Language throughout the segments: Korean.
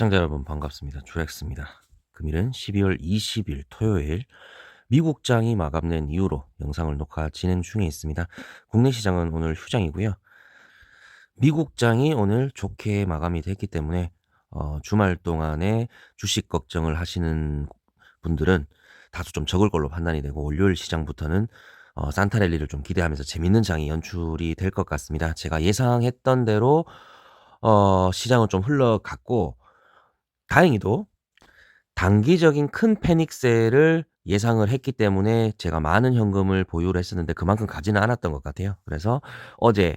시청자 여러분 반갑습니다. 주렉스입니다. 금일은 12월 20일 토요일 미국장이 마감된 이후로 영상을 녹화 진행 중에 있습니다. 국내 시장은 오늘 휴장이고요. 미국장이 오늘 좋게 마감이 됐기 때문에 주말 동안에 주식 걱정을 하시는 분들은 다소 좀 적을 걸로 판단이 되고 월요일 시장부터는 산타랠리를 좀 기대하면서 재밌는 장이 연출이 될 것 같습니다. 제가 예상했던 대로 시장은 좀 흘러갔고 다행히도 단기적인 큰 패닉셀을 예상을 했기 때문에 제가 많은 현금을 보유를 했었는데 그만큼 가지는 않았던 것 같아요. 그래서 어제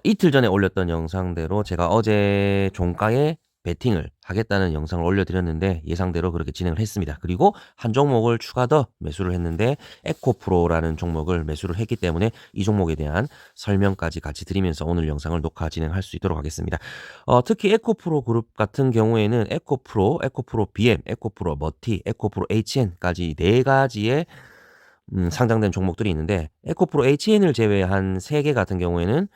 이틀 전에 올렸던 영상대로 제가 어제 종가에 베팅을 하겠다는 영상을 올려드렸는데 예상대로 그렇게 진행을 했습니다. 그리고 한 종목을 추가 더 매수를 했는데 에코프로라는 종목을 매수를 했기 때문에 이 종목에 대한 설명까지 같이 드리면서 오늘 영상을 녹화 진행할 수 있도록 하겠습니다. 특히 에코프로 그룹 같은 경우에는 에코프로 BM, 에코프로 머티, 에코프로 HN까지 4가지의 상장된 종목들이 있는데 에코프로 HN을 제외한 3개 같은 경우에는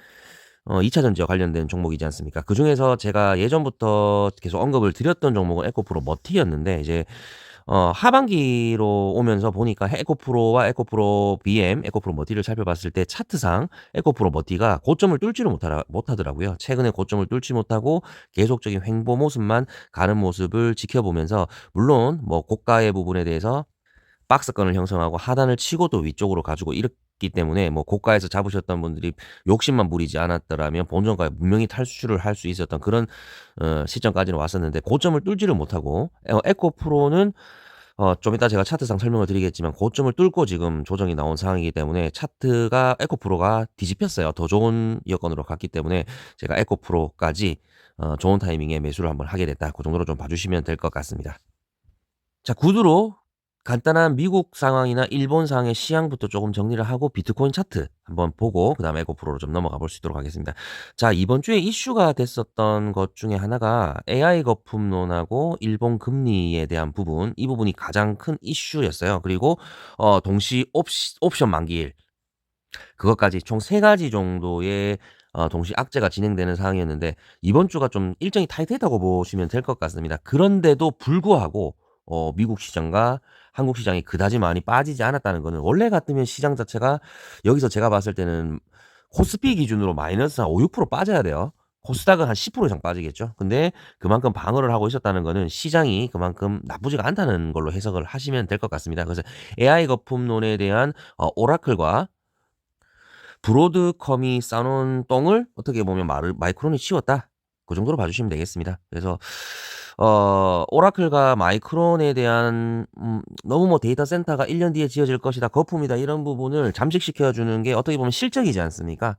2차 전지와 관련된 종목이지 않습니까? 그중에서 제가 예전부터 계속 언급을 드렸던 종목은 에코프로 머티였는데 이제 하반기로 오면서 보니까 에코프로와 에코프로 BM, 에코프로 머티를 살펴봤을 때 차트상 에코프로 머티가 고점을 뚫지를 못하더라고요. 최근에 고점을 뚫지 못하고 계속적인 횡보 모습만 가는 모습을 지켜보면서 물론 뭐 고가의 부분에 대해서 박스권을 형성하고 하단을 치고 또 위쪽으로 가지고 이랬기 때문에 뭐 고가에서 잡으셨던 분들이 욕심만 부리지 않았더라면 본전가에 분명히 탈출을 할 수 있었던 그런 시점까지는 왔었는데 고점을 뚫지를 못하고 에코프로는 좀 이따 제가 차트상 설명을 드리겠지만 고점을 뚫고 지금 조정이 나온 상황이기 때문에 차트가 에코프로가 뒤집혔어요. 더 좋은 여건으로 갔기 때문에 제가 에코프로까지 좋은 타이밍에 매수를 한번 하게 됐다. 그 정도로 좀 봐주시면 될 것 같습니다. 자, 구두로 간단한 미국 상황이나 일본 상황의 시향부터 조금 정리를 하고 비트코인 차트 한번 보고 그다음에 에코프로로 좀 넘어가 볼 수 있도록 하겠습니다. 자, 이번 주에 이슈가 됐었던 것 중에 하나가 AI 거품론하고 일본 금리에 대한 부분, 이 부분이 가장 큰 이슈였어요. 그리고 동시 옵션 만기일 그것까지 총 3가지 정도의 동시 악재가 진행되는 상황이었는데 이번 주가 좀 일정이 타이트했다고 보시면 될 것 같습니다. 그런데도 불구하고 미국 시장과 한국 시장이 그다지 많이 빠지지 않았다는 거는 원래 같으면 시장 자체가 여기서 제가 봤을 때는 코스피 기준으로 마이너스 한 5~6% 빠져야 돼요. 코스닥은 한 10% 이상 빠지겠죠. 근데 그만큼 방어를 하고 있었다는 거는 시장이 그만큼 나쁘지가 않다는 걸로 해석을 하시면 될 것 같습니다. 그래서 AI 거품론에 대한 오라클과 브로드컴이 싸놓은 똥을 어떻게 보면 마이크론이 치웠다. 그 정도로 봐주시면 되겠습니다. 그래서 오라클과 마이크론에 대한 너무 뭐 데이터 센터가 1년 뒤에 지어질 것이다, 거품이다 이런 부분을 잠식시켜 주는 게 어떻게 보면 실적이지 않습니까?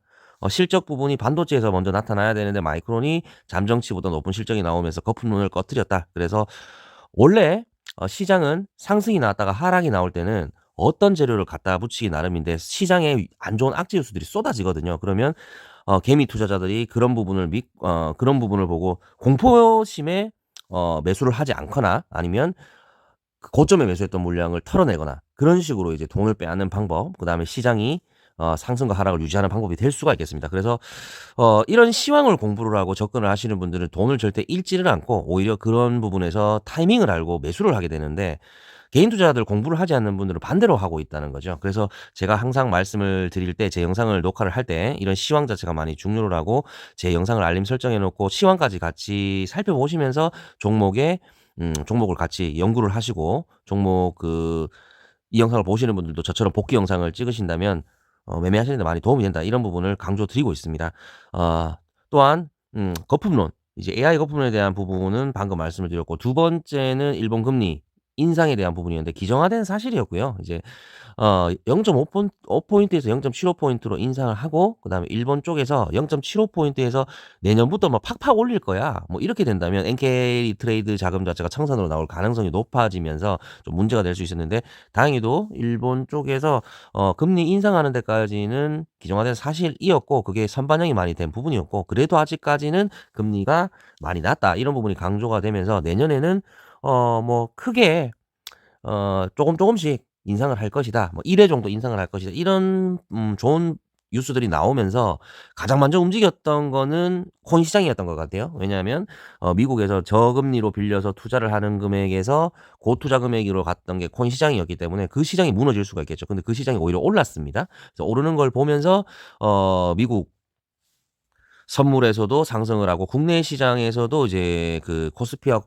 실적 부분이 반도체에서 먼저 나타나야 되는데 마이크론이 잠정치보다 높은 실적이 나오면서 거품론을 꺼뜨렸다. 그래서 원래 시장은 상승이 나왔다가 하락이 나올 때는 어떤 재료를 갖다 붙이기 나름인데 시장에 안 좋은 악재 요소들이 쏟아지거든요. 그러면 개미 투자자들이 그런 부분을 보고 공포심에 매수를 하지 않거나 아니면 그 고점에 매수했던 물량을 털어내거나 그런 식으로 이제 돈을 빼앗는 방법, 그다음에 시장이 상승과 하락을 유지하는 방법이 될 수가 있겠습니다. 그래서 이런 시황을 공부를 하고 접근을 하시는 분들은 돈을 절대 잃지를 않고 오히려 그런 부분에서 타이밍을 알고 매수를 하게 되는데 개인 투자자들 공부를 하지 않는 분들은 반대로 하고 있다는 거죠. 그래서 제가 항상 말씀을 드릴 때 제 영상을 녹화를 할 때 이런 시황 자체가 많이 중요를 하고 제 영상을 알림 설정해 놓고 시황까지 같이 살펴보시면서 종목을 같이 연구를 하시고 이 영상을 보시는 분들도 저처럼 복귀 영상을 찍으신다면 매매하시는 데 많이 도움이 된다. 이런 부분을 강조드리고 있습니다. 또한 거품론, 이제 AI 거품론에 대한 부분은 방금 말씀을 드렸고 두 번째는 일본 금리 인상에 대한 부분이었는데 기정화된 사실이었고요. 이제 0.5 포인트에서 0.75 포인트로 인상을 하고 그다음에 일본 쪽에서 0.75 포인트에서 내년부터 뭐 팍팍 올릴 거야. 뭐 이렇게 된다면 엔케이 트레이드 자금 자체가 청산으로 나올 가능성이 높아지면서 좀 문제가 될 수 있었는데 다행히도 일본 쪽에서 금리 인상하는 데까지는 기정화된 사실이었고 그게 선반영이 많이 된 부분이었고 그래도 아직까지는 금리가 많이 낮다. 이런 부분이 강조가 되면서 내년에는 뭐 크게 조금씩 인상을 할 것이다. 뭐 1회 정도 인상을 할 것이다. 이런 좋은 뉴스들이 나오면서 가장 먼저 움직였던 거는 코인 시장이었던 것 같아요. 왜냐하면 미국에서 저금리로 빌려서 투자를 하는 금액에서 고투자 금액으로 갔던 게 코인 시장이었기 때문에 그 시장이 무너질 수가 있겠죠. 근데 그 시장이 오히려 올랐습니다. 그래서 오르는 걸 보면서 미국 선물에서도 상승을 하고 국내 시장에서도 이제 그 코스피와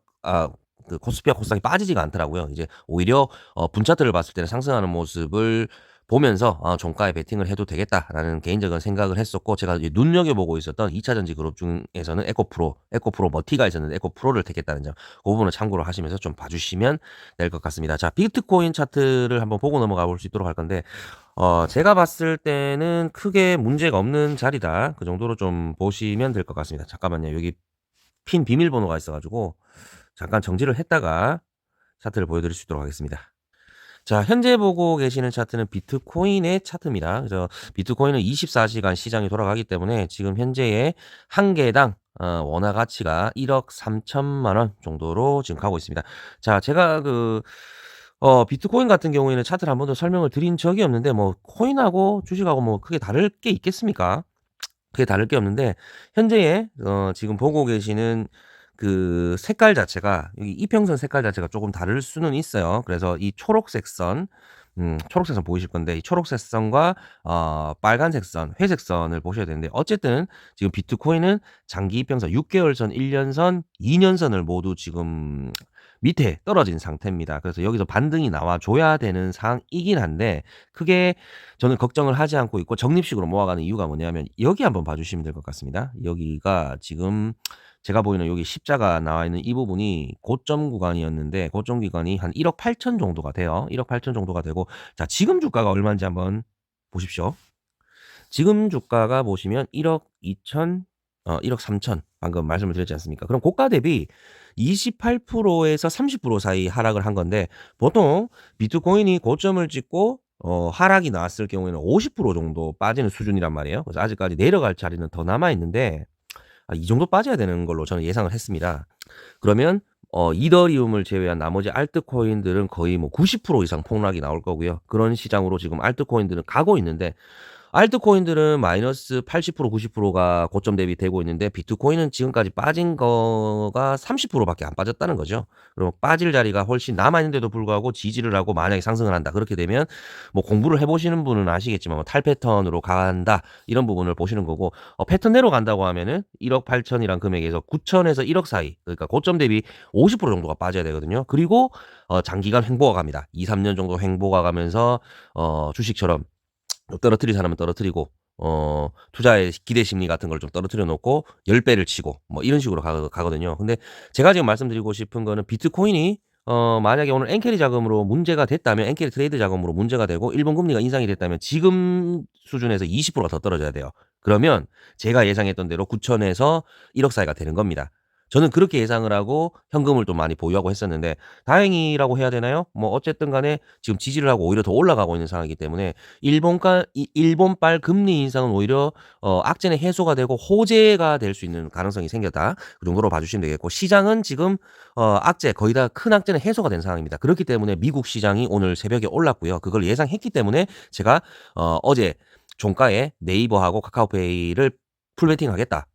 코스닥이 빠지지가 않더라고요. 이제 오히려 분차트를 봤을 때는 상승하는 모습을 보면서 '종가에 베팅을 해도 되겠다.'라는 개인적인 생각을 했었고, 제가 이제 눈여겨보고 있었던 2차 전지 그룹 중에서는 에코프로 머티가 있었는데 에코프로를 택했다는 점, 그 부분을 참고를 하시면서 좀 봐주시면 될 것 같습니다. 자, 비트코인 차트를 한번 보고 넘어가 볼 수 있도록 할 건데, 제가 봤을 때는 크게 문제가 없는 자리다, 그 정도로 좀 보시면 될 것 같습니다. 잠깐만요. 여기 핀 비밀번호가 있어 가지고 잠깐 정지를 했다가 차트를 보여드릴 수 있도록 하겠습니다. 자, 현재 보고 계시는 차트는 비트코인의 차트입니다. 그래서 비트코인은 24시간 시장이 돌아가기 때문에 지금 현재의 한 개당 원화 가치가 1억 3천만 원 정도로 지금 가고 있습니다. 자, 제가 비트코인 같은 경우에는 차트를 한 번도 설명을 드린 적이 없는데, 뭐 코인하고 주식하고 뭐 크게 다를 게 있겠습니까? 크게 다를 게 없는데, 현재의 지금 보고 계시는 그 색깔 자체가, 여기 이평선 색깔 자체가 조금 다를 수는 있어요. 그래서 이 초록색 선, 초록색 선 보이실 건데, 이 초록색 선과 빨간색 선, 회색 선을 보셔야 되는데, 어쨌든 지금 비트코인은 장기 이평선 6개월 선, 1년 선, 2년 선을 모두 지금 밑에 떨어진 상태입니다. 그래서 여기서 반등이 나와줘야 되는 상황이긴 한데, 크게 저는 걱정을 하지 않고 있고 적립식으로 모아가는 이유가 뭐냐면, 여기 한번 봐주시면 될 것 같습니다. 여기가 지금 제가 보이는 여기 십자가 나와 있는 이 부분이 고점 구간이었는데, 고점 구간이 한 1억 8천 정도가 돼요. 1억 8천 정도가 되고, 자, 지금 주가가 얼마인지 한번 보십시오. 지금 주가가 보시면 1억 2천, 1억 3천 방금 말씀을 드렸지 않습니까? 그럼 고가 대비 28%에서 30% 사이 하락을 한 건데, 보통 비트코인이 고점을 찍고 하락이 나왔을 경우에는 50% 정도 빠지는 수준이란 말이에요. 그래서 아직까지 내려갈 자리는 더 남아 있는데, 이 정도 빠져야 되는 걸로 저는 예상을 했습니다. 그러면 이더리움을 제외한 나머지 알트코인들은 거의 뭐 90% 이상 폭락이 나올 거고요. 그런 시장으로 지금 알트코인들은 가고 있는데, 알트코인들은 마이너스 80% 90%가 고점 대비 되고 있는데, 비트코인은 지금까지 빠진 거가 30%밖에 안 빠졌다는 거죠. 그럼 빠질 자리가 훨씬 남아 있는데도 불구하고 지지를 하고 만약에 상승을 한다, 그렇게 되면 뭐 공부를 해보시는 분은 아시겠지만 뭐 탈패턴으로 간다, 이런 부분을 보시는 거고, 패턴 내로 간다고 하면은 1억 8천이란 금액에서 9천에서 1억 사이, 그러니까 고점 대비 50% 정도가 빠져야 되거든요. 그리고 장기간 횡보가 갑니다. 2, 3년 정도 횡보가 가면서 주식처럼 떨어뜨릴 사람은 떨어뜨리고, 투자의 기대 심리 같은 걸 좀 떨어뜨려 놓고 10배를 치고 뭐 이런 식으로 가거든요. 근데 제가 지금 말씀드리고 싶은 거는, 비트코인이 만약에 오늘 엔캐리 자금으로 문제가 됐다면, 엔캐리 트레이드 자금으로 문제가 되고 일본 금리가 인상이 됐다면 지금 수준에서 20%가 더 떨어져야 돼요. 그러면 제가 예상했던 대로 9천에서 1억 사이가 되는 겁니다. 저는 그렇게 예상을 하고 현금을 좀 많이 보유하고 했었는데, 다행이라고 해야 되나요? 뭐 어쨌든 간에 지금 지지를 하고 오히려 더 올라가고 있는 상황이기 때문에, 일본발 금리 인상은 오히려 악재는 해소가 되고 호재가 될 수 있는 가능성이 생겼다, 그 정도로 봐주시면 되겠고, 시장은 지금 악재, 거의 다 큰 악재는 해소가 된 상황입니다. 그렇기 때문에 미국 시장이 오늘 새벽에 올랐고요. 그걸 예상했기 때문에 제가 어제 종가에 네이버하고 카카오페이를 풀베팅 하겠다,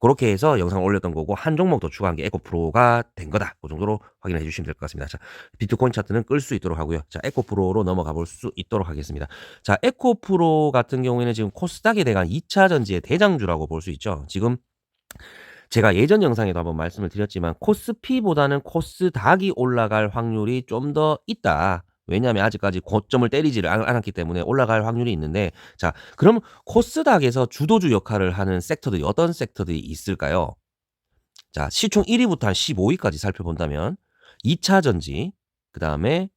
그렇게 해서 영상을 올렸던 거고, 한 종목 더 추가한 게 에코프로가 된 거다, 그 정도로 확인해 주시면 될 것 같습니다. 자, 비트코인 차트는 끌 수 있도록 하고요. 자, 에코프로로 넘어가 볼 수 있도록 하겠습니다. 자, 에코프로 같은 경우에는 지금 코스닥에 대한 2차 전지의 대장주라고 볼 수 있죠. 지금 제가 예전 영상에도 한번 말씀을 드렸지만, 코스피보다는 코스닥이 올라갈 확률이 좀 더 있다. 왜냐하면 아직까지 고점을 때리지를 않았기 때문에 올라갈 확률이 있는데, 자, 그럼 코스닥에서 주도주 역할을 하는 섹터들이 어떤 섹터들이 있을까요? 자, 시총 1위부터 한 15위까지 살펴본다면 2차 전지, 그다음에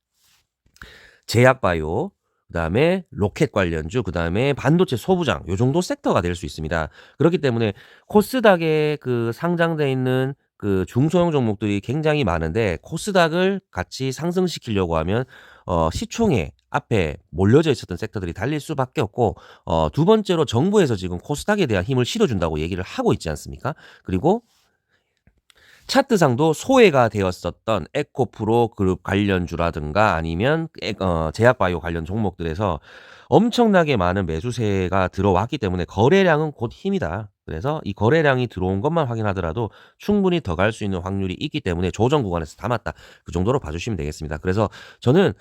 제약바이오, 그다음에 로켓 관련주, 그다음에 반도체 소부장, 요 정도 섹터가 될 수 있습니다. 그렇기 때문에 코스닥에 그 상장돼 있는 그 중소형 종목들이 굉장히 많은데, 코스닥을 같이 상승시키려고 하면 시총에 앞에 몰려져 있었던 섹터들이 달릴 수밖에 없고, 두 번째로 정부에서 지금 코스닥에 대한 힘을 실어준다고 얘기를 하고 있지 않습니까? 그리고 차트상도 소외가 되었었던 에코프로 그룹 관련주라든가 아니면 제약바이오 관련 종목들에서 엄청나게 많은 매수세가 들어왔기 때문에 거래량은 곧 힘이다. 그래서 이 거래량이 들어온 것만 확인하더라도 충분히 더 갈 수 있는 확률이 있기 때문에 조정 구간에서 담았다. 그 정도로 봐주시면 되겠습니다. 그래서 저는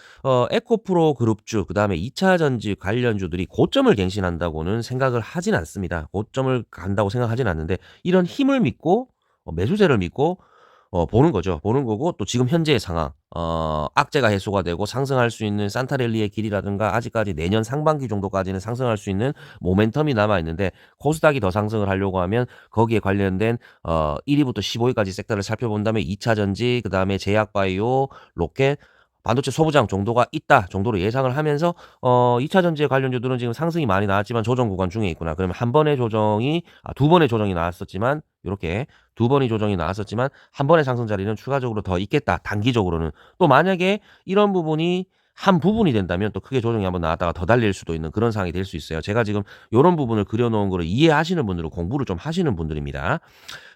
에코프로 그룹주 그다음에 2차 전지 관련주들이 고점을 갱신한다고는 생각을 하진 않습니다. 고점을 간다고 생각하진 않는데 이런 힘을 믿고 매수세를 믿고 보는 거죠. 보는 거고 또 지금 현재의 상황 악재가 해소가 되고 상승할 수 있는 산타랠리의 길이라든가 아직까지 내년 상반기 정도까지는 상승할 수 있는 모멘텀이 남아 있는데 코스닥이 더 상승을 하려고 하면 거기에 관련된 1위부터 15위까지 섹터를 살펴본다면 2차 전지 그다음에 제약바이오, 로켓 반도체 소부장 정도가 있다 정도로 예상을 하면서 2차 전지의 관련주들은 지금 상승이 많이 나왔지만 조정 구간 중에 있구나. 그러면 한 번의 조정이 두 번의 조정이 나왔었지만 요렇게 두 번의 조정이 나왔었지만 한 번의 상승 자리는 추가적으로 더 있겠다. 단기적으로는. 또 만약에 이런 부분이 한 부분이 된다면 또 크게 조정이 한번 나왔다가 더 달릴 수도 있는 그런 상황이 될 수 있어요. 제가 지금 요런 부분을 그려 놓은 거를 이해하시는 분들은 공부를 좀 하시는 분들입니다.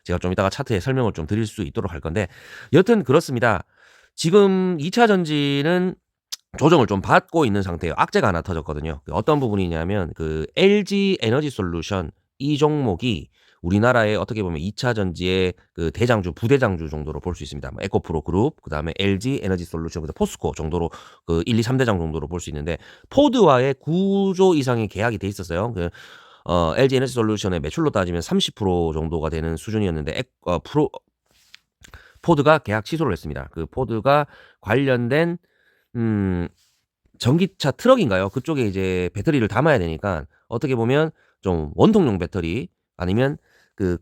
제가 좀 이따가 차트에 설명을 좀 드릴 수 있도록 할 건데 여튼 그렇습니다. 지금 2차 전지는 조정을 좀 받고 있는 상태예요. 악재가 하나 터졌거든요. 어떤 부분이냐면 그 LG 에너지 솔루션 이 종목이 우리나라의 어떻게 보면 2차 전지의 그 대장주, 부대장주 정도로 볼 수 있습니다. 뭐 에코프로 그룹, 그다음에 LG 에너지 솔루션, 그다음 포스코 정도로 그 1, 2, 3대장 정도로 볼 수 있는데 포드와의 9조 이상의 계약이 돼 있었어요. LG 에너지 솔루션의 매출로 따지면 30% 정도가 되는 수준이었는데 포드가 계약 취소를 했습니다. 그 포드가 관련된 전기차 트럭인가요? 그쪽에 이제 배터리를 담아야 되니까 어떻게 보면 좀 원통용 배터리 아니면 그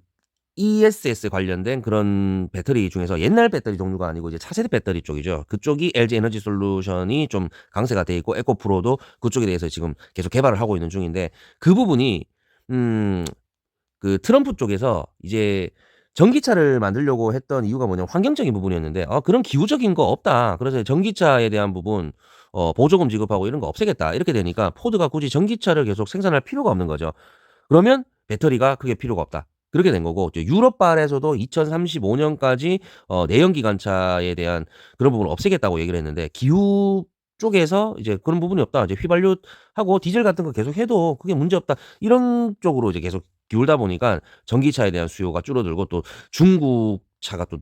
ESS 관련된 그런 배터리 중에서 옛날 배터리 종류가 아니고 이제 차세대 배터리 쪽이죠. 그쪽이 LG 에너지 솔루션이 좀 강세가 돼 있고 에코프로도 그쪽에 대해서 지금 계속 개발을 하고 있는 중인데 그 부분이 음 그 트럼프 쪽에서 이제 전기차를 만들려고 했던 이유가 뭐냐면 환경적인 부분이었는데 그런 기후적인 거 없다. 그래서 전기차에 대한 부분 보조금 지급하고 이런 거 없애겠다. 이렇게 되니까 포드가 굳이 전기차를 계속 생산할 필요가 없는 거죠. 그러면 배터리가 크게 필요가 없다. 그렇게 된 거고 유럽발에서도 2035년까지 내연기관차에 대한 그런 부분을 없애겠다고 얘기를 했는데 기후 쪽에서 이제 그런 부분이 없다. 이제 휘발유하고 디젤 같은 거 계속 해도 그게 문제 없다. 이런 쪽으로 이제 계속 기울다 보니까 전기차에 대한 수요가 줄어들고 또 중국 차가 또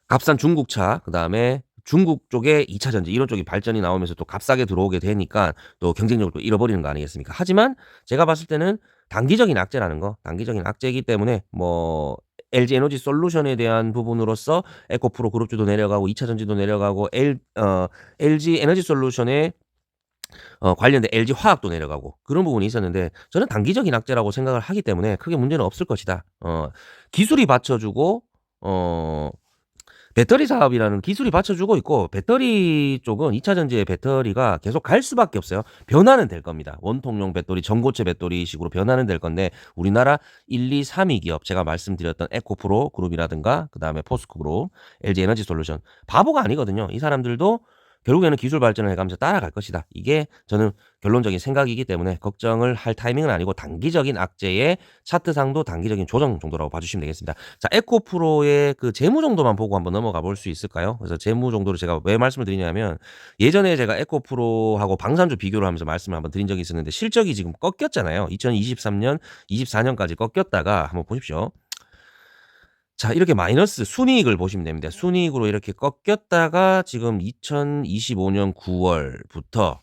값싼 중국차 그다음에 중국 쪽에 2차 전지 이런 쪽이 발전이 나오면서 또 값싸게 들어오게 되니까 또 경쟁력을 또 잃어버리는 거 아니겠습니까? 하지만 제가 봤을 때는 단기적인 악재라는 거 단기적인 악재이기 때문에 뭐 LG 에너지 솔루션에 대한 부분으로서 에코프로 그룹주도 내려가고 2차 전지도 내려가고 LG 에너지 솔루션의 관련된 LG 화학도 내려가고 그런 부분이 있었는데 저는 단기적인 악재라고 생각을 하기 때문에 크게 문제는 없을 것이다. 기술이 받쳐주고 배터리 사업이라는 기술이 받쳐주고 있고 배터리 쪽은 2차 전지의 배터리가 계속 갈 수밖에 없어요. 변화는 될 겁니다. 원통용 배터리, 전고체 배터리식으로 변화는 될 건데 우리나라 1, 2, 3위 기업 제가 말씀드렸던 에코프로 그룹이라든가 그다음에 포스코 그룹, LG 에너지 솔루션 바보가 아니거든요. 이 사람들도 결국에는 기술 발전을 해가면서 따라갈 것이다. 이게 저는 결론적인 생각이기 때문에 걱정을 할 타이밍은 아니고 단기적인 악재의 차트상도 단기적인 조정 정도라고 봐주시면 되겠습니다. 자, 에코프로의 그 재무 정도만 보고 한번 넘어가 볼 수 있을까요? 그래서 재무 정도를 제가 왜 말씀을 드리냐면 예전에 제가 에코프로하고 방산주 비교를 하면서 말씀을 한번 드린 적이 있었는데 실적이 지금 꺾였잖아요. 2023년, 24년까지 꺾였다가 한번 보십시오. 자, 이렇게 마이너스 순이익을 보시면 됩니다. 순이익으로 이렇게 꺾였다가 지금 2025년 9월부터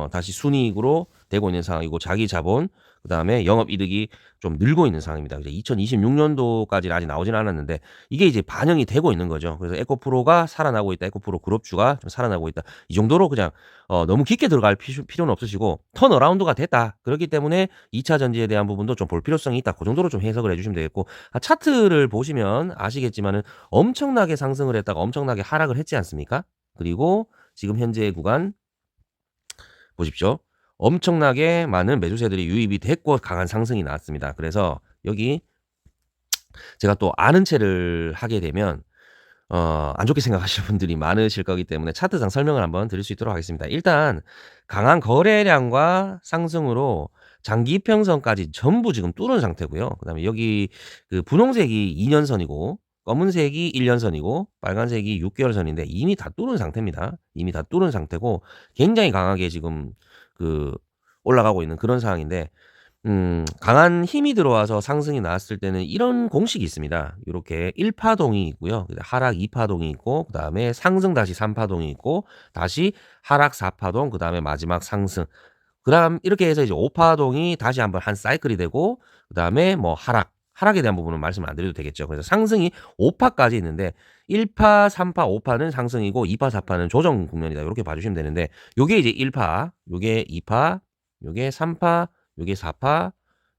다시 순이익으로 되고 있는 상황이고 자기 자본 그다음에 영업이득이 좀 늘고 있는 상황입니다. 이제 2026년도까지는 아직 나오진 않았는데 이게 이제 반영이 되고 있는 거죠. 그래서 에코프로가 살아나고 있다. 에코프로 그룹주가 좀 살아나고 있다. 이 정도로 그냥 너무 깊게 들어갈 필요는 없으시고 턴어라운드가 됐다. 그렇기 때문에 2차 전지에 대한 부분도 좀 볼 필요성이 있다. 그 정도로 좀 해석을 해주시면 되겠고 차트를 보시면 아시겠지만은 엄청나게 상승을 했다가 엄청나게 하락을 했지 않습니까? 그리고 지금 현재의 구간 보십시오. 엄청나게 많은 매수세들이 유입이 됐고 강한 상승이 나왔습니다. 그래서 여기 제가 또 아는 체를 하게 되면 안 좋게 생각하시는 분들이 많으실 거기 때문에 차트상 설명을 한번 드릴 수 있도록 하겠습니다. 일단 강한 거래량과 상승으로 장기 이평선까지 전부 지금 뚫은 상태고요. 그다음에 여기 그 분홍색이 2년선이고 검은색이 1 년선이고 빨간색이 6개월 선인데 이미 다 뚫은 상태입니다. 이미 다 뚫은 상태고 굉장히 강하게 지금 그 올라가고 있는 그런 상황인데 강한 힘이 들어와서 상승이 나왔을 때는 이런 공식이 있습니다. 요렇게 1 파동이 있고요. 하락 2 파동이 있고 그다음에 상승 다시 3 파동이 있고 다시 하락 4 파동 그다음에 마지막 상승. 그다음 이렇게 해서 이제 5 파동이 다시 한번 한 사이클이 되고 그다음에 뭐 하락에 대한 부분은 말씀을 안 드려도 되겠죠. 그래서 상승이 5 파까지 있는데 1 파, 3 파, 5 파는 상승이고 2 파, 4 파는 조정 국면이다. 요렇게 봐 주시면 되는데 요게 이제 1 파, 요게 2 파, 요게 3 파, 요게 4 파,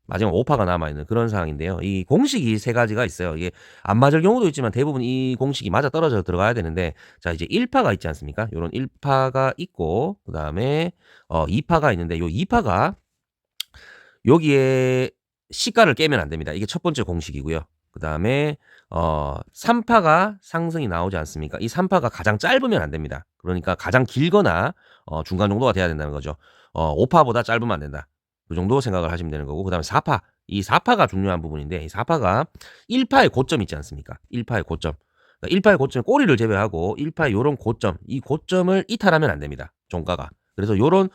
마지막 5 파가 남아 있는 그런 상황인데요. 이 공식이 3 가지가 있어요. 이게 안 맞을 경우도 있지만 대부분 이 공식이 맞아떨어져 들어가야 되는데 자 이제 1 파가 있지 않습니까? 요런 1 파가 있고 그다음에 2 파가 있는데 요 2 파가 여기에 시가를 깨면 안 됩니다. 이게 첫 번째 공식이고요. 그다음에 3 파가 상승이 나오지 않습니까? 이 3 파가 가장 짧으면 안 됩니다. 그러니까 가장 길거나 중간 정도가 돼야 된다는 거죠. 5 파보다 짧으면 안 된다. 그 정도 생각을 하시면 되는 거고 그다음에 4 파. 이 4 파가 중요한 부분인데 이 4 파가 1 파의 고점 있지 않습니까? 1 파의 고점. 그러니까 1 파의 고점 꼬리를 제외하고 1 파의 요런 고점, 이 고점을 이탈하면 안 됩니다, 종가가. 그래서 요런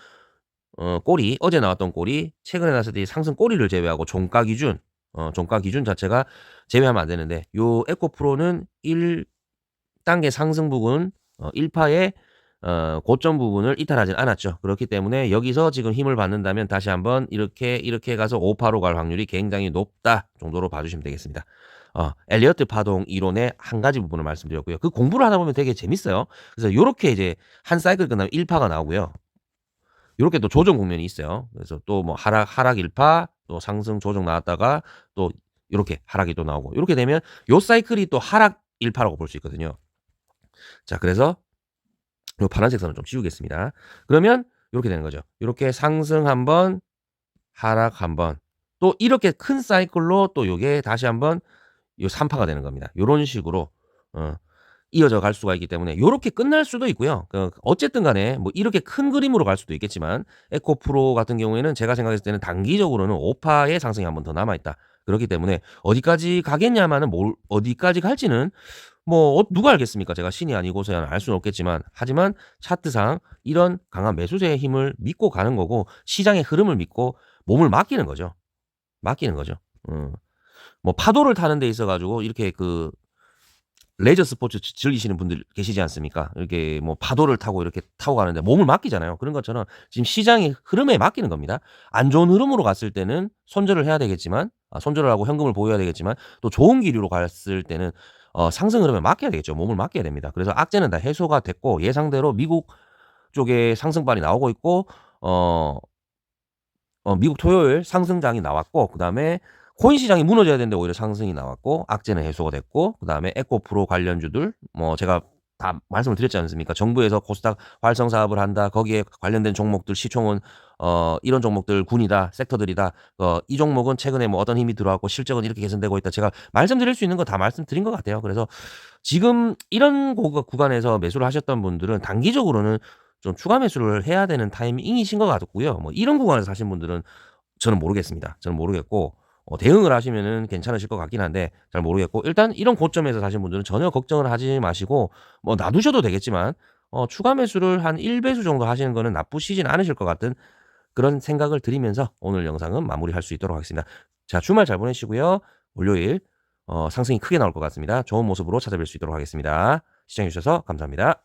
꼬리 어제 나왔던 꼬리 최근에 나왔을 때 상승 꼬리를 제외하고 종가 기준 자체가 제외하면 안 되는데 요 에코프로는 1 단계 상승 부분 1 파의 고점 부분을 이탈하진 않았죠. 그렇기 때문에 여기서 지금 힘을 받는다면 다시 한번 이렇게 가서 5 파로 갈 확률이 굉장히 높다 정도로 봐 주시면 되겠습니다. 엘리어트 파동 이론의 한 가지 부분을 말씀드렸고요. 그 공부를 하다 보면 되게 재밌어요. 그래서 요렇게 이제 한 사이클 끝나면 1 파가 나오고요. 요렇게 또 조정 국면이 있어요. 그래서 또 뭐 하락 1 파, 또 상승 조정 나왔다가 또 요렇게 하락이 또 나오고 요렇게 되면 요 사이클이 또 하락 1 파라고 볼 수 있거든요. 자 그래서 요 파란색 선을 좀 지우겠습니다. 그러면 요렇게 되는 거죠. 요렇게 상승 1 번, 하락 1 번, 또 이렇게 큰 사이클로 또 요게 다시 한번 요 3 파가 되는 겁니다. 요런 식으로 어 이어져 갈 수가 있기 때문에 요렇게 끝날 수도 있고요. 어쨌든 간에 뭐 이렇게 큰 그림으로 갈 수도 있겠지만 에코프로 같은 경우에는 제가 생각했을 때는 단기적으로는 5 파의 상승이 한 번 더 남아 있다. 그렇기 때문에 어디까지 가겠냐마는 어디까지 갈지는 뭐 누가 알겠습니까? 제가 신이 아니고서야 알 수는 없겠지만 하지만 차트상 이런 강한 매수세의 힘을 믿고 가는 거고 시장의 흐름을 믿고 몸을 맡기는 거죠. 맡기는 거죠. 뭐 파도를 타는 데 있어 가지고 이렇게 레저 스포츠 즐기시는 분들 계시지 않습니까? 이렇게 뭐 파도를 타고 이렇게 타고 가는데 몸을 맡기잖아요. 그런 것처럼 지금 시장의 흐름에 맡기는 겁니다. 안 좋은 흐름으로 갔을 때는 손절을 해야 되겠지만 손절을 하고 현금을 보유해야 되겠지만 또 좋은 기류로 갔을 때는 상승 흐름에 맡겨야 되겠죠. 몸을 맡겨야 됩니다. 그래서 악재는 다 해소가 됐고 예상대로 미국 쪽에 상승반이 나오고 있고 미국 토요일 상승장이 나왔고 그다음에 코인 시장이 무너져야 되는데 오히려 상승이 나왔고 악재는 해소가 됐고 그다음에 에코프로 관련주들 뭐 제가 다 말씀을 드렸지 않습니까? 정부에서 코스닥 활성 사업을 한다. 거기에 관련된 종목들 시총은 이런 종목들 군이다. 섹터들이다. 이 종목은 최근에 뭐 어떤 힘이 들어왔고 실적은 이렇게 개선되고 있다. 제가 말씀드릴 수 있는 거 다 말씀드린 것 같아요. 그래서 지금 이런 구간에서 매수를 하셨던 분들은 단기적으로는 좀 추가 매수를 해야 되는 타이밍이신 것 같고요. 뭐 이런 구간에서 하신 분들은 저는 모르겠습니다. 저는 모르겠고 대응을 하시면은 괜찮으실 것 같긴 한데 잘 모르겠고 일단 이런 고점에서 사신 분들은 전혀 걱정을 하지 마시고 뭐 놔두셔도 되겠지만 추가 매수를 한 1배수 정도 하시는 거는 나쁘시진 않으실 것 같은 그런 생각을 드리면서 오늘 영상은 마무리할 수 있도록 하겠습니다. 자 주말 잘 보내시고요. 월요일 상승이 크게 나올 것 같습니다. 좋은 모습으로 찾아뵐 수 있도록 하겠습니다. 시청해 주셔서 감사합니다.